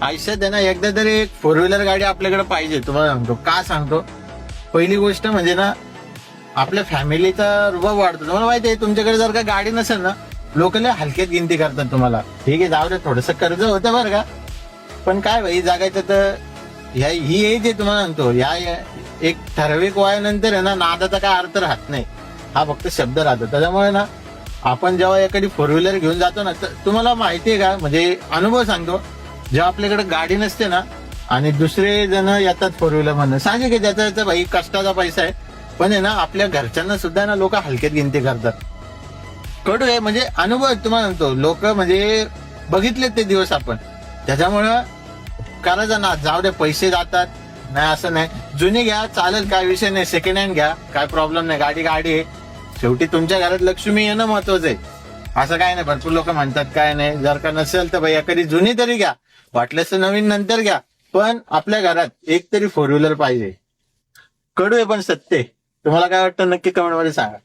आयुष्यात आहे ना एकदा तरी एक फोर व्हीलर गाडी आपल्याकडे पाहिजे. तुम्हाला सांगतो का सांगतो. पहिली गोष्ट म्हणजे ना आपल्या फॅमिलीचा रुबाब वाढतो. तुम्हाला माहिती आहे तुमच्याकडे जर का गाडी नसेल ना लोक लय हलक्यात गिनती करतात तुम्हाला. ठीक आहे जाऊ दे थोडस कर्ज होतं बरं का, पण काय भाई जगायचं तर ही एज आहे. तुम्हाला सांगतो एक ठराविक वयानंतर आहे ना नादाचा काय अर्थ राहत नाही, हा फक्त शब्द राहतो. त्याच्यामुळे ना आपण जेव्हा एखादी फोर व्हीलर घेऊन जातो ना तर तुम्हाला माहितीये का म्हणजे अनुभव सांगतो, जेव्हा आपल्याकडे गाडी नसते ना आणि दुसरे जण येतात फोर व्हीलर म्हणून सांगे की ज्याचा भाई कष्टाचा पैसा आहे, पण आहे ना आपल्या घरच्यांना सुद्धा ना लोक हलक्यात गिनती करतात. कडू आहे म्हणजे अनुभव आहे. तुम्हाला सांगतो लोक म्हणजे बघितलेत ते दिवस आपण. त्याच्यामुळं करायचं ना जाऊ दे पैसे जातात नाही असं नाही, जुनी घ्या चालेल काय विषय नाही, सेकंड हँड घ्या काय प्रॉब्लेम नाही, गाडी आहे. शेवटी तुमच्या घरात लक्ष्मी येणं महत्वाचं आहे. असं काय नाही भरपूर लोक म्हणतात काय नाही, जर का नसेल तर भाई एखादी जुनी तरी घ्या, वाटल्यास तर नवीन नंतर घ्या, पण आपल्या घरात एक तरी फोर व्हीलर पाहिजे. कडू आहे पण सत्य आहे. तुम्हाला काय वाटतं नक्की कमेंट मध्ये सांगा.